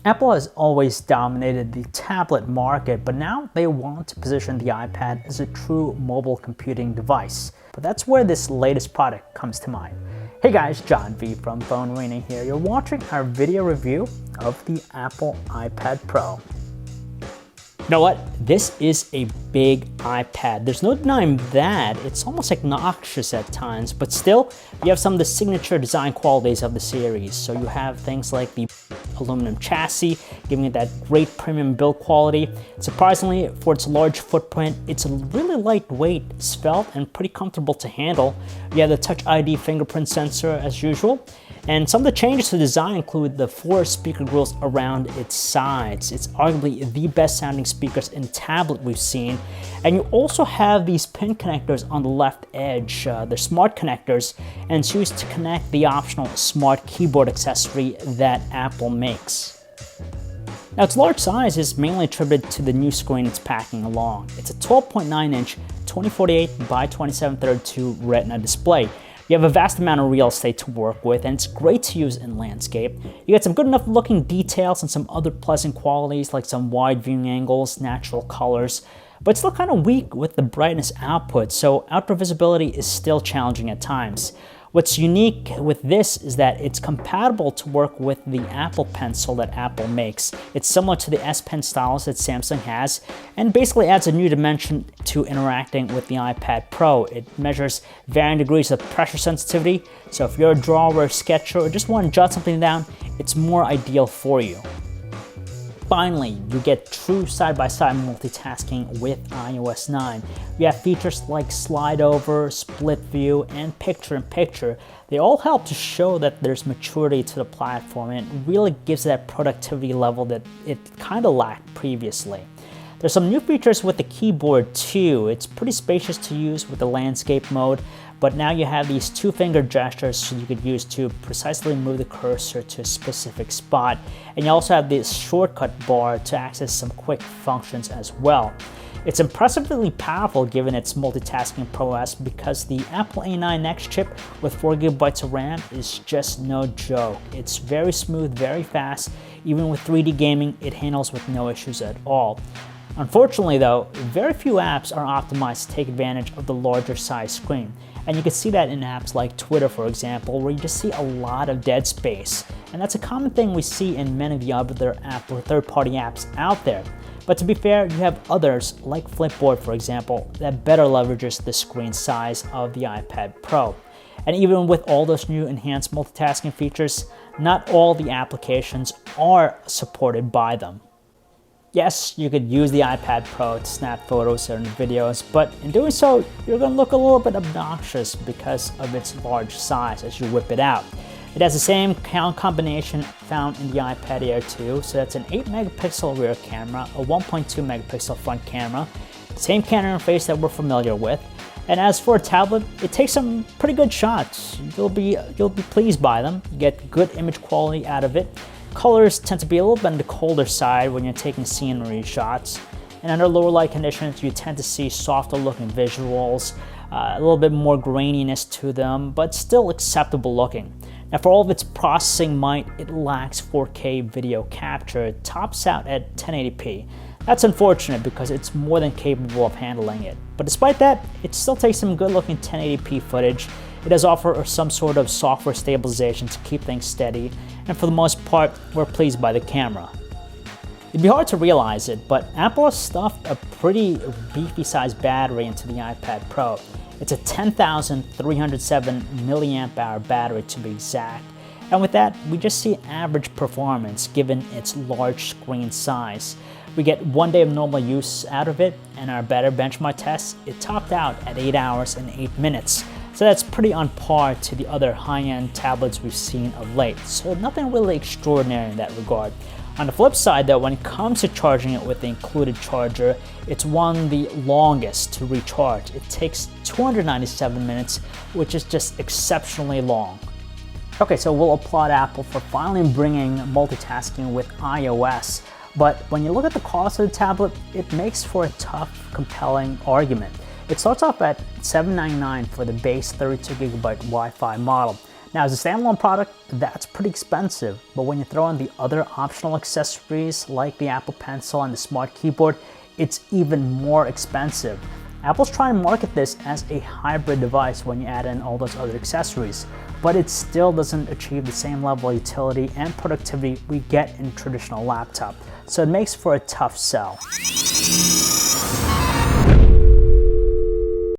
Apple has always dominated the tablet market, but now they want to position the iPad as a true mobile computing device. But that's where this latest product comes to mind. Hey guys, John V from PhoneArena here. You're watching our video review of the Apple iPad Pro. You know what? This is a big iPad. There's no denying that. It's almost obnoxious at times, but still, you have some of the signature design qualities of the series. So you have things like the aluminum chassis, giving it that great premium build quality. Surprisingly, for its large footprint, it's really lightweight, svelte, and pretty comfortable to handle. You have the Touch ID fingerprint sensor as usual. And some of the changes to design include the 4 speaker grills around its sides. It's arguably the best sounding speakers in tablet we've seen. And you also have these pin connectors on the left edge. They're smart connectors, and it's used to connect the optional smart keyboard accessory that Apple makes. Now, its large size is mainly attributed to the new screen it's packing along. It's a 12.9-inch 2048 by 2732 Retina display. You have a vast amount of real estate to work with, and it's great to use in landscape. You get some good enough looking details and some other pleasant qualities like some wide viewing angles, natural colors, but it's still kind of weak with the brightness output, so outdoor visibility is still challenging at times. What's unique with this is that it's compatible to work with the Apple Pencil that Apple makes. It's similar to the S Pen stylus that Samsung has, and basically adds a new dimension to interacting with the iPad Pro. It measures varying degrees of pressure sensitivity, so if you're a drawer or a sketcher or just want to jot something down, it's more ideal for you. Finally, you get true side-by-side multitasking with iOS 9. You have features like slide over, split view, and picture-in-picture. They all help to show that there's maturity to the platform, and it really gives that productivity level that it kind of lacked previously. There's some new features with the keyboard too. It's pretty spacious to use with the landscape mode, but now you have these 2-finger gestures so you could use to precisely move the cursor to a specific spot. And you also have this shortcut bar to access some quick functions as well. It's impressively powerful given its multitasking prowess because the Apple A9X chip with 4GB of RAM is just no joke. It's very smooth, very fast. Even with 3D gaming, it handles with no issues at all. Unfortunately though, very few apps are optimized to take advantage of the larger size screen. And you can see that in apps like Twitter, for example, where you just see a lot of dead space. And that's a common thing we see in many of the other Apple third-party apps out there. But to be fair, you have others like Flipboard, for example, that better leverages the screen size of the iPad Pro. And even with all those new enhanced multitasking features, not all the applications are supported by them. Yes, you could use the iPad Pro to snap photos and videos, but in doing so, you're going to look a little bit obnoxious because of its large size as you whip it out. It has the same combination found in the iPad Air 2, so that's an 8-megapixel rear camera, a 1.2-megapixel front camera, same camera interface that we're familiar with. And as for a tablet, it takes some pretty good shots. You'll be pleased by them. You get good image quality out of it. Colors tend to be a little bit on the colder side when you're taking scenery shots. And under lower light conditions, you tend to see softer looking visuals, a little bit more graininess to them, but still acceptable looking. Now for all of its processing might, it lacks 4K video capture. It tops out at 1080p. That's unfortunate because it's more than capable of handling it. But despite that, it still takes some good looking 1080p footage. It does offer some sort of software stabilization to keep things steady, and for the most part, we're pleased by the camera. It'd be hard to realize it, but Apple has stuffed a pretty beefy sized battery into the iPad Pro. It's a 10,307 milliamp hour battery to be exact. And with that, we just see average performance given its large screen size. We get 1 day of normal use out of it, and our better benchmark test, it topped out at 8 hours and 8 minutes. So that's pretty on par to the other high-end tablets we've seen of late. So nothing really extraordinary in that regard. On the flip side though, when it comes to charging it with the included charger, it's one of the longest to recharge. It takes 297 minutes, which is just exceptionally long. Okay, so we'll applaud Apple for finally bringing multitasking with iOS. But when you look at the cost of the tablet, it makes for a tough, compelling argument. It starts off at $799 for the base 32GB Wi-Fi model. Now, as a standalone product, that's pretty expensive, but when you throw in the other optional accessories like the Apple Pencil and the Smart Keyboard, it's even more expensive. Apple's trying to market this as a hybrid device when you add in all those other accessories, but it still doesn't achieve the same level of utility and productivity we get in a traditional laptop, so it makes for a tough sell.